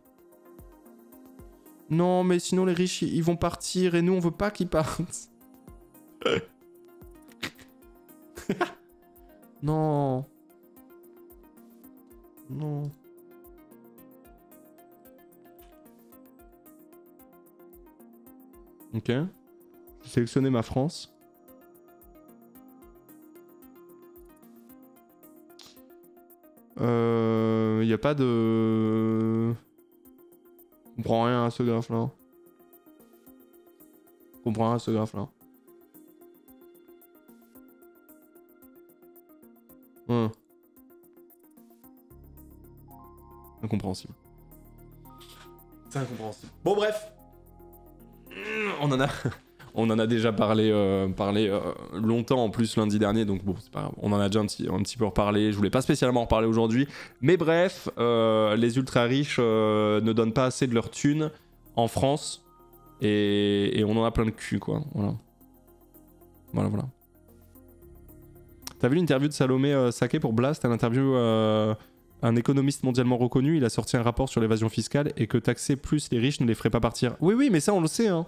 Non, mais sinon les riches, ils vont partir et nous, on veut pas qu'ils partent. Non. Non. Ok. J'ai sélectionné ma France. Y a pas de... Je comprends rien à ce graphe là. Je comprends rien à ce graphe là. Incompréhensible. C'est incompréhensible. Bon bref. On en a déjà parlé longtemps en plus lundi dernier, donc bon, c'est pas grave. On en a déjà un petit peu reparlé. Je voulais pas spécialement en reparler aujourd'hui. Mais bref, les ultra riches ne donnent pas assez de leur thune en France. Et on en a plein le cul, quoi. Voilà. Voilà. T'as vu l'interview de Salomé Saké pour Blast? Elle interview un économiste mondialement reconnu. Il a sorti un rapport sur l'évasion fiscale et que taxer plus les riches ne les ferait pas partir. Oui, mais ça, on le sait, hein.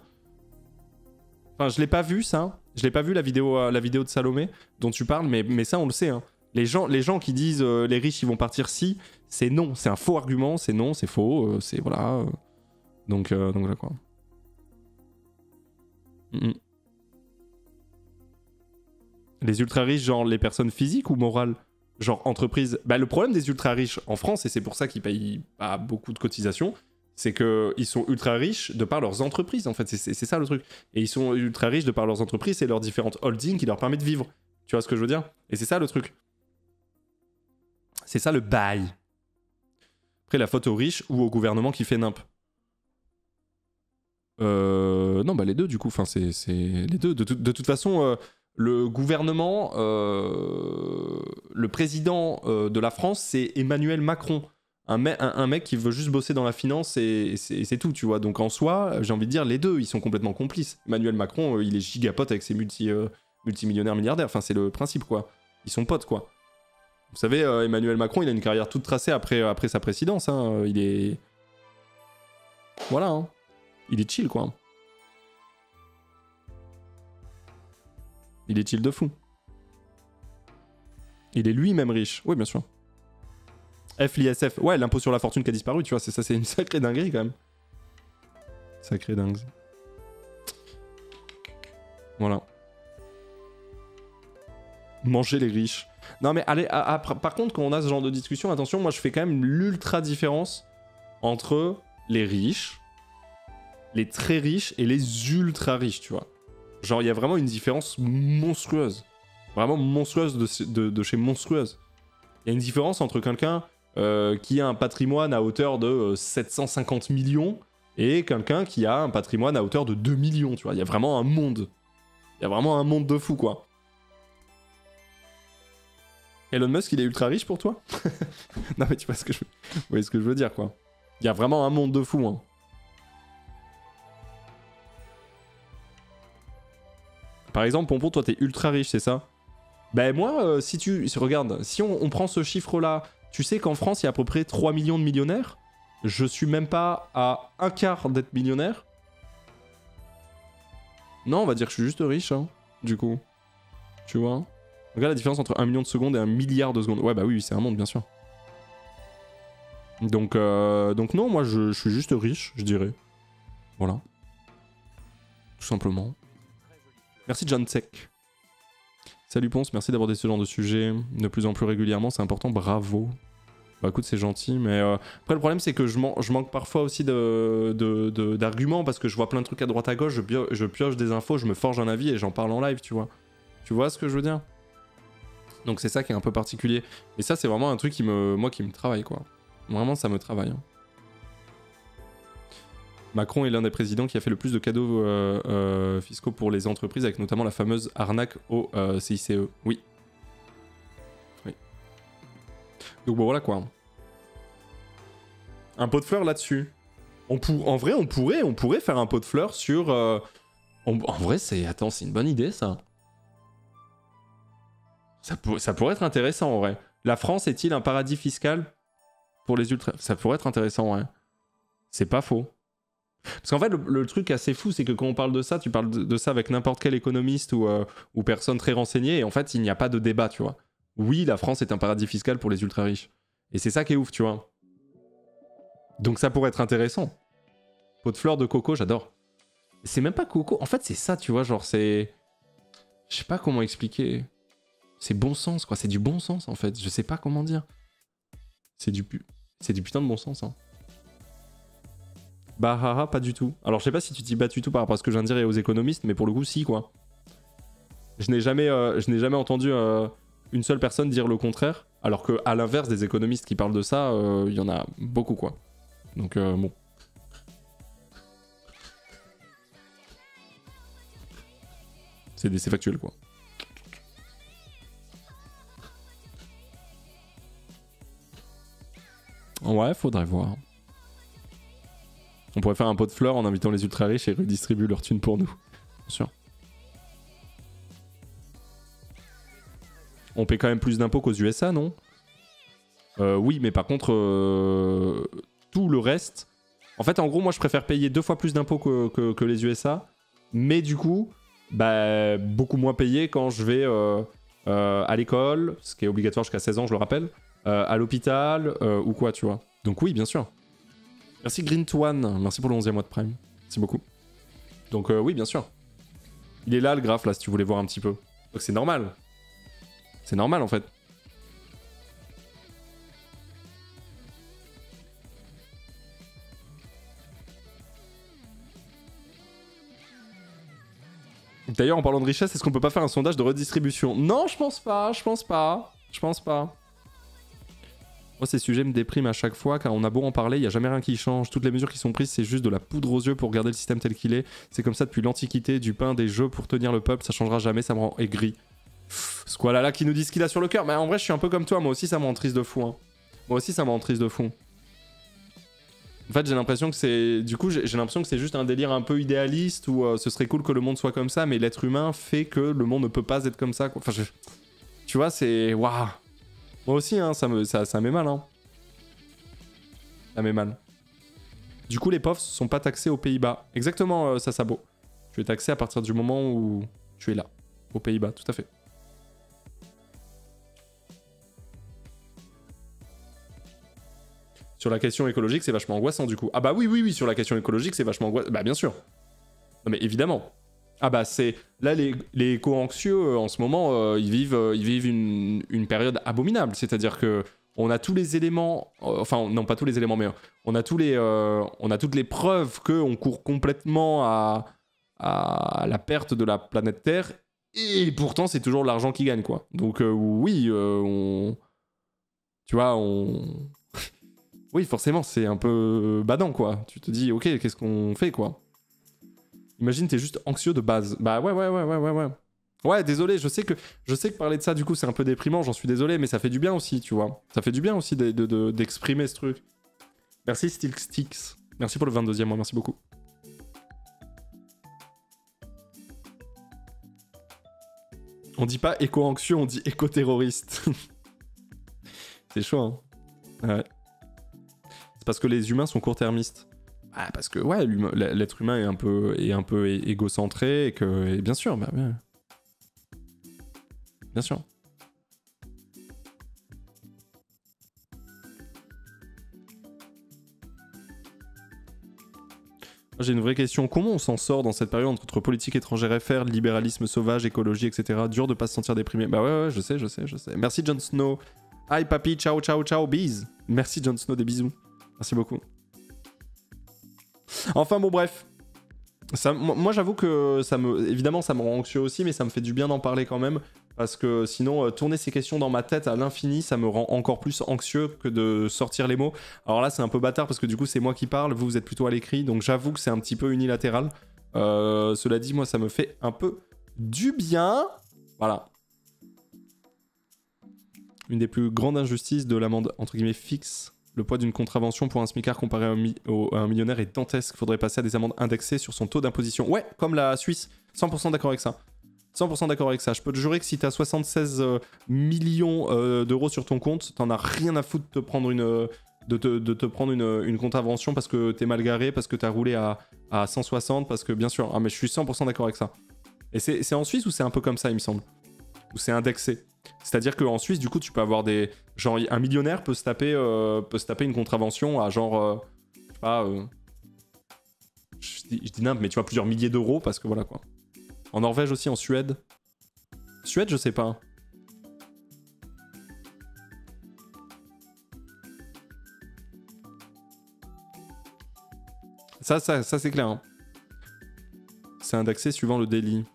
Enfin, je l'ai pas vu ça, je l'ai pas vu la vidéo de Salomé dont tu parles, mais ça on le sait. Hein. Les gens qui disent les riches ils vont partir si, c'est non. C'est un faux argument, c'est non, c'est faux, c'est voilà. Donc voilà quoi. Les ultra riches, genre les personnes physiques ou morales? Genre entreprises. Bah, le problème des ultra riches en France, et c'est pour ça qu'ils payent pas beaucoup de cotisations, c'est qu'ils sont ultra riches de par leurs entreprises, en fait. C'est ça le truc. Et ils sont ultra riches de par leurs entreprises et leurs différentes holdings qui leur permettent de vivre. Tu vois ce que je veux dire? Et c'est ça le truc. C'est ça le bail. Après, la faute aux riches ou au gouvernement qui fait nimp. Non, bah les deux, du coup. Enfin, c'est les deux. De toute façon, le gouvernement, le président de la France, c'est Emmanuel Macron. Un mec qui veut juste bosser dans la finance et c'est tout, tu vois. Donc en soi, j'ai envie de dire, les deux, ils sont complètement complices. Emmanuel Macron, il est gigapote avec ses multimillionnaires, milliardaires. Enfin, c'est le principe, quoi. Ils sont potes, quoi. Vous savez, Emmanuel Macron, il a une carrière toute tracée après sa présidence. Hein. Il est... Voilà, hein. Il est chill, quoi. Il est chill de fou. Il est lui-même riche. Oui, bien sûr. l'ISF. Ouais, l'impôt sur la fortune qui a disparu, tu vois. C'est une sacrée dinguerie, quand même. Sacrée dingue. Voilà. Manger les riches. Non, mais allez, par contre, quand on a ce genre de discussion, attention, moi, je fais quand même l'ultra différence entre les riches, les très riches et les ultra riches, tu vois. Genre, il y a vraiment une différence monstrueuse. Vraiment monstrueuse de chez monstrueuse. Il y a une différence entre quelqu'un qui a un patrimoine à hauteur de 750 millions et quelqu'un qui a un patrimoine à hauteur de 2 millions, tu vois. Il y a vraiment un monde. Il y a vraiment un monde de fou, quoi. Elon Musk, il est ultra riche pour toi? Non, mais tu vois ce que vous voyez ce que je veux dire, quoi. Il y a vraiment un monde de fou, hein. Par exemple, Pompon, toi, t'es ultra riche, c'est ça? Ben moi, regarde, si on prend ce chiffre-là, tu sais qu'en France, il y a à peu près 3 millions de millionnaires. Je suis même pas à un quart d'être millionnaire. Non, on va dire que je suis juste riche, hein, du coup. Tu vois? Regarde la différence entre 1 million de secondes et 1 milliard de secondes. Ouais, bah oui, c'est un monde, bien sûr. Donc non, moi, je suis juste riche, je dirais. Voilà. Tout simplement. Merci John Tech. Salut Ponce, merci d'aborder ce genre de sujet de plus en plus régulièrement, c'est important, bravo. Bah écoute, c'est gentil, mais après le problème c'est que je manque parfois aussi d'arguments parce que je vois plein de trucs à droite à gauche, je pioche des infos, je me forge un avis et j'en parle en live, tu vois. Tu vois ce que je veux dire? Donc c'est ça qui est un peu particulier. Et ça c'est vraiment un truc qui me travaille, quoi. Vraiment ça me travaille. Hein. Macron est l'un des présidents qui a fait le plus de cadeaux fiscaux pour les entreprises, avec notamment la fameuse arnaque au CICE. Oui. Oui. Donc bon, voilà quoi. Un pot de fleurs là-dessus. En vrai, on pourrait faire un pot de fleurs sur... En vrai, c'est... Attends, c'est une bonne idée, ça. Ça pourrait être intéressant, en vrai. La France est-il un paradis fiscal pour les ultra... Ça pourrait être intéressant, ouais. C'est pas faux. Parce qu'en fait, le truc assez fou, c'est que quand on parle de ça, tu parles de ça avec n'importe quel économiste ou personne très renseignée, et en fait, il n'y a pas de débat, tu vois. Oui, la France est un paradis fiscal pour les ultra riches. Et c'est ça qui est ouf, tu vois. Donc ça pourrait être intéressant. Pot de fleurs de coco, j'adore. C'est même pas coco, en fait, c'est ça, tu vois, genre c'est... Je sais pas comment expliquer. C'est bon sens, quoi. C'est du bon sens, en fait. Je sais pas comment dire. C'est du putain de bon sens, hein. Bah haha, pas du tout. Alors je sais pas si tu dis pas du tout par rapport à ce que je viens de dire et aux économistes, mais pour le coup si quoi. Je n'ai jamais entendu une seule personne dire le contraire, alors que à l'inverse des économistes qui parlent de ça, il y en a beaucoup quoi. Donc bon. C'est factuel quoi. Ouais, faudrait voir. On pourrait faire un pot de fleurs en invitant les ultra riches et redistribuer leur thune pour nous. Bien sûr. On paie quand même plus d'impôts qu'aux USA, non? Oui, mais par contre, tout le reste... En fait, en gros, moi, je préfère payer 2 fois plus d'impôts que les USA. Mais du coup, bah, beaucoup moins payer quand je vais à l'école, ce qui est obligatoire jusqu'à 16 ans, je le rappelle. à l'hôpital ou quoi, tu vois. Donc oui, bien sûr. Merci Green1, merci pour le 11e mois de Prime. Merci beaucoup. Donc oui, bien sûr. Il est là, le graphe, là, si tu voulais voir un petit peu. Donc c'est normal. C'est normal, en fait. D'ailleurs, en parlant de richesse, est-ce qu'on peut pas faire un sondage de redistribution? Non, je pense pas, je pense pas. Je pense pas. Moi, ces sujets me dépriment à chaque fois, car on a beau en parler, il n'y a jamais rien qui change. Toutes les mesures qui sont prises, c'est juste de la poudre aux yeux pour garder le système tel qu'il est. C'est comme ça depuis l'Antiquité, du pain, des jeux pour tenir le peuple, ça changera jamais, ça me rend aigri. Squalala qui nous dit ce qu'il a sur le cœur. Mais en vrai, je suis un peu comme toi, moi aussi ça me rend triste de fou. Hein. Moi aussi ça me rend triste de fou. En fait, j'ai l'impression que c'est... Du coup, j'ai l'impression que c'est juste un délire un peu idéaliste où ce serait cool que le monde soit comme ça, mais l'être humain fait que le monde ne peut pas être comme ça. Quoi. Enfin, tu vois, c'est... Waouh. Moi aussi, hein, ça met mal. Hein. Ça met mal. Du coup, les pauvres ne sont pas taxés aux Pays-Bas. Exactement, Sasabo. Tu es taxé à partir du moment où tu es là. Aux Pays-Bas, tout à fait. Sur la question écologique, c'est vachement angoissant du coup. Ah bah oui, sur la question écologique, c'est vachement angoissant. Bah bien sûr. Non mais évidemment. Ah bah c'est... Là, les éco-anxieux, en ce moment, ils vivent une période abominable. C'est-à-dire que on a tous les éléments... enfin, non, pas tous les éléments, mais on a toutes les preuves qu'on court complètement à la perte de la planète Terre. Et pourtant, c'est toujours l'argent qui gagne, quoi. Donc oui, tu vois, oui, forcément, c'est un peu badant, quoi. Tu te dis, ok, qu'est-ce qu'on fait, quoi? Imagine, t'es juste anxieux de base. Bah ouais. Ouais, désolé, je sais que parler de ça, du coup, c'est un peu déprimant, j'en suis désolé, mais ça fait du bien aussi, tu vois. Ça fait du bien aussi d'exprimer ce truc. Merci Stilksticks. Merci pour le 22e mois, merci beaucoup. On dit pas éco-anxieux, on dit éco-terroriste. C'est chaud, hein. Ouais. C'est parce que les humains sont court-termistes. Ah, parce que ouais, l'être humain est un peu égocentré et que et bien sûr, bah, bien sûr. J'ai une vraie question. Comment on s'en sort dans cette période entre politique étrangère FR, libéralisme sauvage, écologie, etc. Dur de pas se sentir déprimé. Bah ouais, je sais. Merci Jon Snow. Hi papy, ciao, bis. Merci Jon Snow, des bisous. Merci beaucoup. Enfin bon bref. Moi j'avoue que évidemment ça me rend anxieux aussi, mais ça me fait du bien d'en parler quand même. Parce que sinon, tourner ces questions dans ma tête à l'infini, ça me rend encore plus anxieux que de sortir les mots. Alors là, c'est un peu bâtard parce que du coup, c'est moi qui parle, vous êtes plutôt à l'écrit, donc j'avoue que c'est un petit peu unilatéral. Cela dit, moi, ça me fait un peu du bien. Voilà. Une des plus grandes injustices de l'amende, entre guillemets, fixe. Le poids d'une contravention pour un smicard comparé à un millionnaire est dantesque. Faudrait passer à des amendes indexées sur son taux d'imposition. Ouais, comme la Suisse. 100% d'accord avec ça. 100% d'accord avec ça. Je peux te jurer que si t'as 76 millions d'euros sur ton compte, t'en as rien à foutre de te prendre une contravention parce que t'es mal garé, parce que t'as roulé à 160, parce que bien sûr, ah, mais je suis 100% d'accord avec ça. Et c'est en Suisse ou c'est un peu comme ça, il me semble? Ou c'est indexé? C'est-à-dire qu'en Suisse, du coup, tu peux avoir des... Genre, un millionnaire peut se taper une contravention à genre... je sais pas... je dis nimp, mais tu vois, plusieurs milliers d'euros, parce que voilà, quoi. En Norvège aussi, en Suède. Suède, je sais pas. Ça c'est clair. Hein. C'est indexé suivant le délit.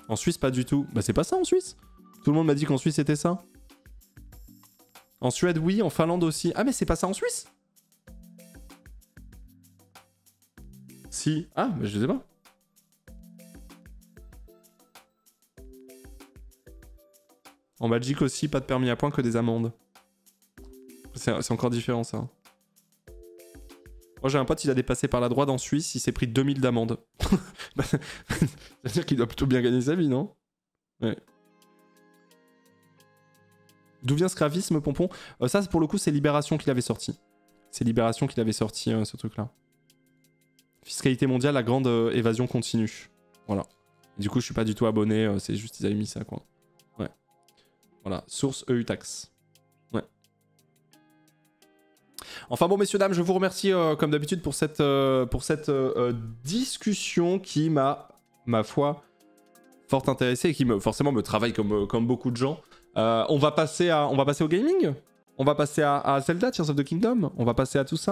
En Suisse, pas du tout. Bah c'est pas ça en Suisse. Tout le monde m'a dit qu'en Suisse c'était ça. En Suède, oui. En Finlande aussi. Ah mais c'est pas ça en Suisse? Si. Ah, mais je sais pas. En Belgique aussi, pas de permis à points, que des amendes. C'est encore différent ça. Moi j'ai un pote, il a dépassé par la droite en Suisse, il s'est pris 2000 d'amende. C'est-à-dire qu'il doit plutôt bien gagner sa vie, non? Ouais. D'où vient ce gravisme, Pompon? Ça, pour le coup, c'est Libération qui l'avait sorti. C'est Libération qui l'avait sorti, ce truc-là. Fiscalité mondiale, la grande évasion continue. Voilà. Et du coup, je suis pas du tout abonné, c'est juste ils avaient mis ça, quoi. Ouais. Voilà. Source EU Tax. Ouais. Enfin bon, messieurs, dames, je vous remercie comme d'habitude pour cette discussion qui m'a, ma foi, fort intéressé et qui forcément me travaille comme beaucoup de gens. On va passer au gaming. On va passer à Zelda, Tears of the Kingdom. On va passer à tout ça.